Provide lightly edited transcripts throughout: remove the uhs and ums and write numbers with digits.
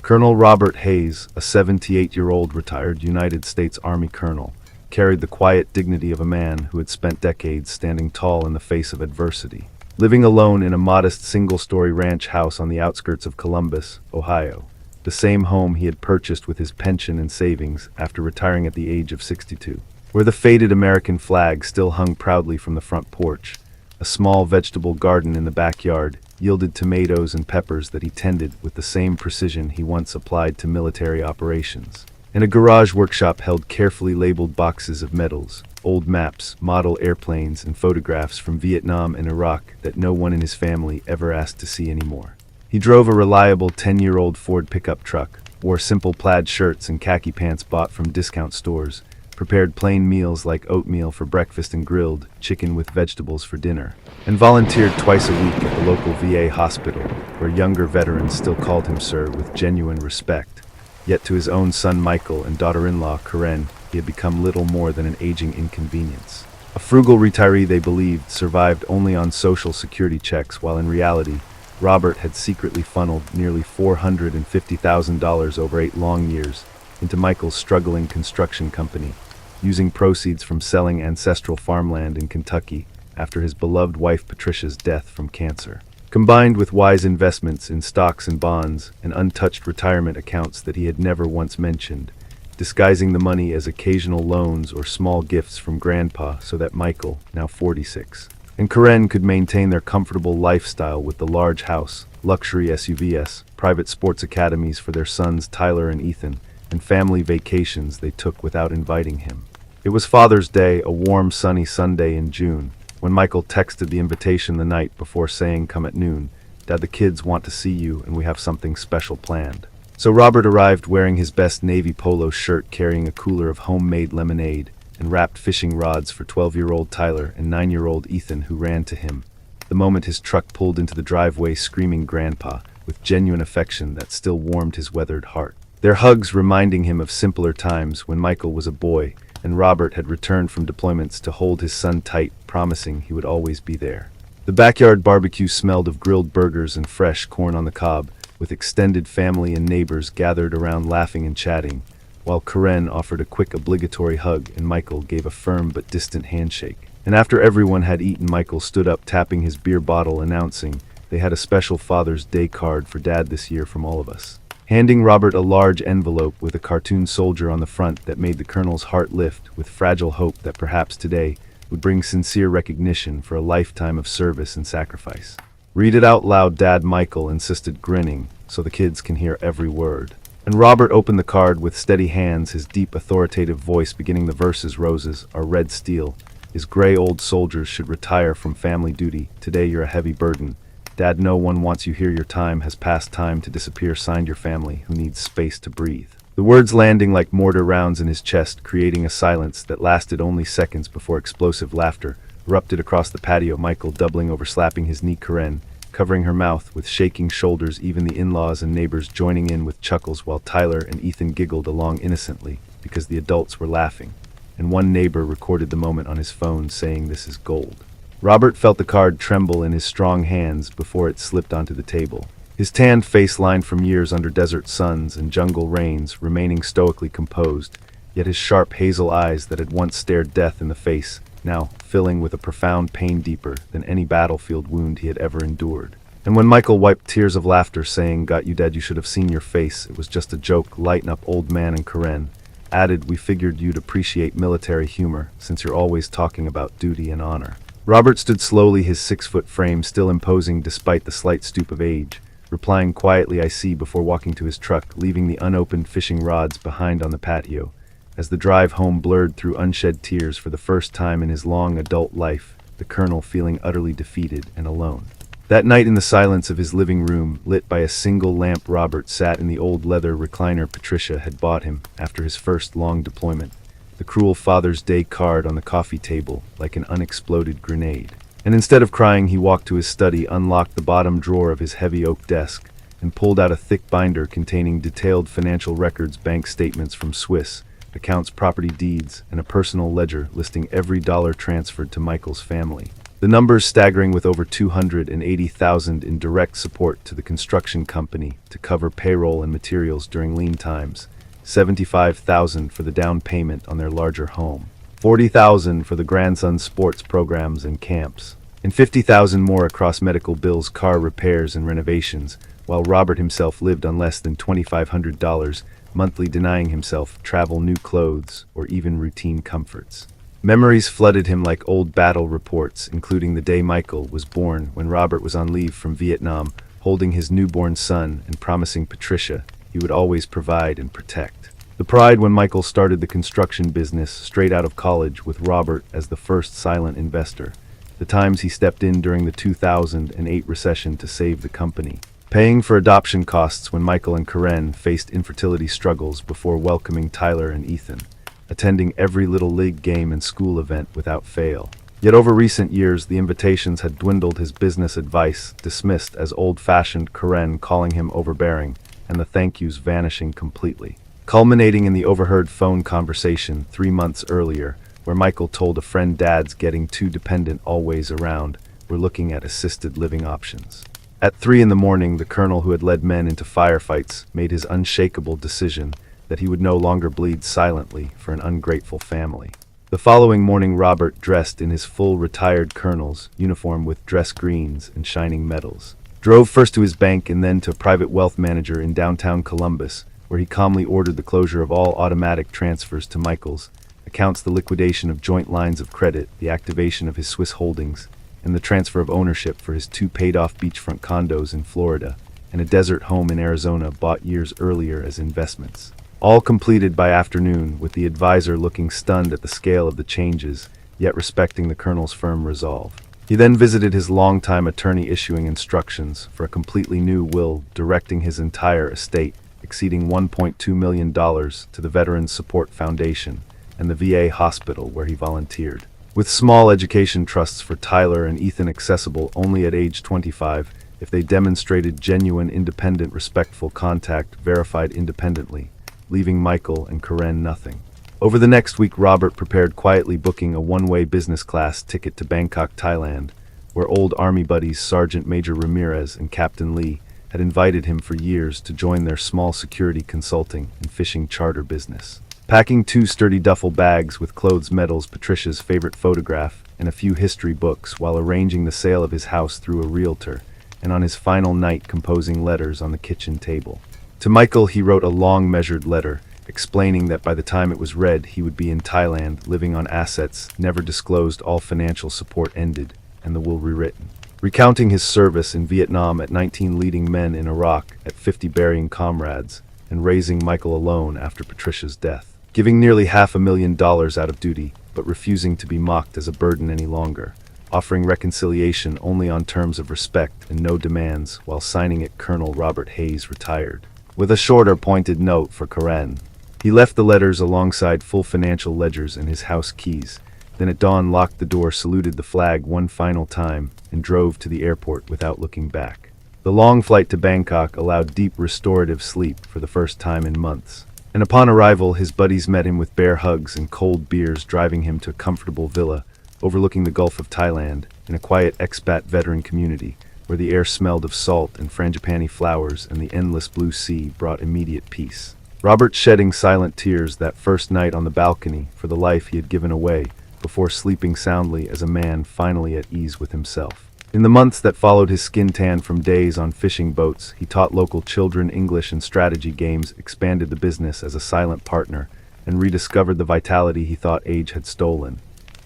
Colonel Robert Hayes, a 78-year-old retired United States Army colonel, carried the quiet dignity of a man who had spent decades standing tall in the face of adversity. Living alone in a modest single-story ranch house on the outskirts of Columbus, Ohio, the same home he had purchased with his pension and savings after retiring at the age of 62. Where the faded American flag still hung proudly from the front porch, a small vegetable garden in the backyard yielded tomatoes and peppers that he tended with the same precision he once applied to military operations. And a garage workshop held carefully labeled boxes of medals, old maps, model airplanes, and photographs from Vietnam and Iraq that no one in his family ever asked to see anymore. He drove a reliable 10-year-old Ford pickup truck, wore simple plaid shirts and khaki pants bought from discount stores, prepared plain meals like oatmeal for breakfast and grilled chicken with vegetables for dinner, and volunteered twice a week at the local VA hospital, where younger veterans still called him sir with genuine respect. Yet to his own son Michael and daughter-in-law Karen, he had become little more than an aging inconvenience. A frugal retiree they believed survived only on social security checks, while in reality, Robert had secretly funneled nearly $450,000 over 8 long years into Michael's struggling construction company, using proceeds from selling ancestral farmland in Kentucky after his beloved wife Patricia's death from cancer. Combined with wise investments in stocks and bonds and untouched retirement accounts that he had never once mentioned, disguising the money as occasional loans or small gifts from Grandpa so that Michael, now 46, and Karen could maintain their comfortable lifestyle with the large house, luxury SUVs, private sports academies for their sons Tyler and Ethan, and family vacations they took without inviting him. It was Father's Day, a warm, sunny Sunday in June, when Michael texted the invitation the night before saying, "Come at noon. Dad, the kids want to see you and we have something special planned." So Robert arrived wearing his best navy polo shirt, carrying a cooler of homemade lemonade and wrapped fishing rods for 12-year-old Tyler and 9-year-old Ethan, who ran to him the moment his truck pulled into the driveway, screaming Grandpa with genuine affection that still warmed his weathered heart. Their hugs reminding him of simpler times when Michael was a boy and Robert had returned from deployments to hold his son tight, promising he would always be there. The backyard barbecue smelled of grilled burgers and fresh corn on the cob, with extended family and neighbors gathered around laughing and chatting, while Karen offered a quick obligatory hug and Michael gave a firm but distant handshake. And after everyone had eaten, Michael stood up, tapping his beer bottle, announcing they had a special Father's Day card for Dad this year from all of us, handing Robert a large envelope with a cartoon soldier on the front that made the colonel's heart lift with fragile hope that perhaps today would bring sincere recognition for a lifetime of service and sacrifice. "Read it out loud, Dad," Michael insisted, grinning, "so the kids can hear every word." And Robert opened the card with steady hands, his deep authoritative voice beginning the verses. "Roses are red steel. His gray old soldiers should retire from family duty. Today you're a heavy burden. Dad, no one wants you here. Your time has passed. Time to disappear. Signed, your family, who needs space to breathe." The words landing like mortar rounds in his chest, creating a silence that lasted only seconds before explosive laughter erupted across the patio, Michael doubling over, slapping his knee, Karen covering her mouth with shaking shoulders, even the in-laws and neighbors joining in with chuckles, while Tyler and Ethan giggled along innocently because the adults were laughing, and one neighbor recorded the moment on his phone, saying, "This is gold." Robert felt the card tremble in his strong hands before it slipped onto the table. His tanned face, lined from years under desert suns and jungle rains, remaining stoically composed, yet his sharp hazel eyes that had once stared death in the face, now filling with a profound pain deeper than any battlefield wound he had ever endured. And when Michael wiped tears of laughter, saying, "Got you, Dad, you should have seen your face. It was just a joke. Lighten up, old man," and Karen added, "We figured you'd appreciate military humor, since you're always talking about duty and honor." Robert stood slowly, his 6-foot frame still imposing despite the slight stoop of age, replying quietly, "I see," before walking to his truck, leaving the unopened fishing rods behind on the patio. As the drive home blurred through unshed tears, for the first time in his long adult life, the colonel feeling utterly defeated and alone. That night, in the silence of his living room, lit by a single lamp, Robert sat in the old leather recliner Patricia had bought him after his first long deployment, the cruel Father's Day card on the coffee table like an unexploded grenade. And instead of crying, he walked to his study, unlocked the bottom drawer of his heavy oak desk, and pulled out a thick binder containing detailed financial records, bank statements from Swiss accounts, property deeds, and a personal ledger listing every dollar transferred to Michael's family. The numbers staggering, with over 280,000 in direct support to the construction company to cover payroll and materials during lean times, 75,000 for the down payment on their larger home, 40,000 for the grandson's sports programs and camps, and 50,000 more across medical bills, car repairs, and renovations, while Robert himself lived on less than $2,500 monthly, denying himself travel, new clothes, or even routine comforts. Memories flooded him like old battle reports, including the day Michael was born, when Robert was on leave from Vietnam, holding his newborn son and promising Patricia he would always provide and protect. The pride when Michael started the construction business straight out of college with Robert as the first silent investor. The times he stepped in during the 2008 recession to save the company. Paying for adoption costs when Michael and Karen faced infertility struggles before welcoming Tyler and Ethan. Attending every little league game and school event without fail. Yet over recent years, the invitations had dwindled, his business advice dismissed as old-fashioned, Karen calling him overbearing, and the thank yous vanishing completely. Culminating in the overheard phone conversation 3 months earlier, where Michael told a friend dad's getting too dependent, always around, we're looking at assisted living options. At 3 in the morning, the colonel who had led men into firefights made his unshakable decision that he would no longer bleed silently for an ungrateful family. The following morning, Robert, dressed in his full retired colonel's uniform with dress greens and shining medals, drove first to his bank and then to a private wealth manager in downtown Columbus, where he calmly ordered the closure of all automatic transfers to Michael's accounts, the liquidation of joint lines of credit, the activation of his Swiss holdings, and the transfer of ownership for his 2 paid-off beachfront condos in Florida and a desert home in Arizona bought years earlier as investments. All completed by afternoon, with the advisor looking stunned at the scale of the changes, yet respecting the colonel's firm resolve. He then visited his longtime attorney, issuing instructions for a completely new will directing his entire estate, exceeding $1.2 million, to the Veterans Support Foundation and the VA hospital where he volunteered. With small education trusts for Tyler and Ethan accessible only at age 25 if they demonstrated genuine, independent, respectful contact verified independently, leaving Michael and Karen nothing. Over the next week, Robert prepared quietly, booking a one-way business class ticket to Bangkok, Thailand, where old Army buddies Sergeant Major Ramirez and Captain Lee had invited him for years to join their small security consulting and fishing charter business. Packing 2 sturdy duffel bags with clothes, medals, Patricia's favorite photograph, and a few history books, while arranging the sale of his house through a realtor, and on his final night composing letters on the kitchen table. To Michael, he wrote a long, measured letter, explaining that by the time it was read, he would be in Thailand, living on assets never disclosed, all financial support ended, and the will rewritten. Recounting his service in Vietnam at 19, leading men in Iraq at 50, burying comrades, and raising Michael alone after Patricia's death. Giving nearly $500,000 out of duty, but refusing to be mocked as a burden any longer. Offering reconciliation only on terms of respect and no demands, while signing it Colonel Robert Hayes, retired. With a shorter, pointed note for Karen. He left the letters alongside full financial ledgers and his house keys, then at dawn locked the door, saluted the flag one final time, and drove to the airport without looking back. The long flight to Bangkok allowed deep restorative sleep for the first time in months. And upon arrival, his buddies met him with bear hugs and cold beers, driving him to a comfortable villa overlooking the Gulf of Thailand in a quiet expat veteran community, where the air smelled of salt and frangipani flowers and the endless blue sea brought immediate peace. Robert shedding silent tears that first night on the balcony for the life he had given away, before sleeping soundly as a man finally at ease with himself. In the months that followed his skin tan from days on fishing boats, he taught local children English and strategy games, expanded the business as a silent partner, and rediscovered the vitality he thought age had stolen.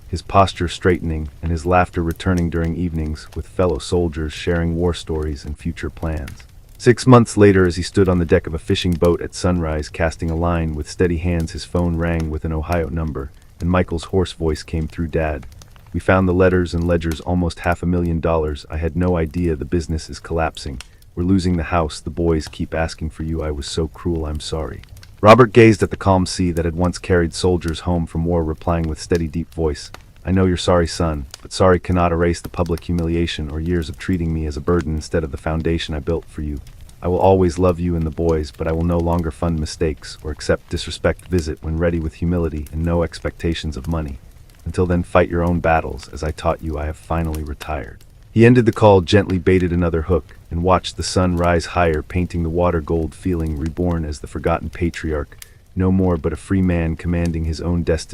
His posture straightening and his laughter returning during evenings with fellow soldiers, sharing war stories and future plans. 6 months later, as he stood on the deck of a fishing boat at sunrise, casting a line with steady hands, his phone rang with an Ohio number, and Michael's hoarse voice came through. "Dad, we found the letters and ledgers, almost $500,000. I had no idea. The business is collapsing. We're losing the house. The boys keep asking for you. I was so cruel. I'm sorry." Robert gazed at the calm sea that had once carried soldiers home from war, replying with steady, deep voice, "I know you're sorry, son, but sorry cannot erase the public humiliation or years of treating me as a burden instead of the foundation I built for you. I will always love you and the boys, but I will no longer fund mistakes or accept disrespect. Visit when ready with humility and no expectations of money." Until then, fight your own battles. As I taught you, I have finally retired." He ended the call, gently baited another hook, and watched the sun rise higher, painting the water gold, feeling reborn as the forgotten patriarch, no more but a free man commanding his own destiny.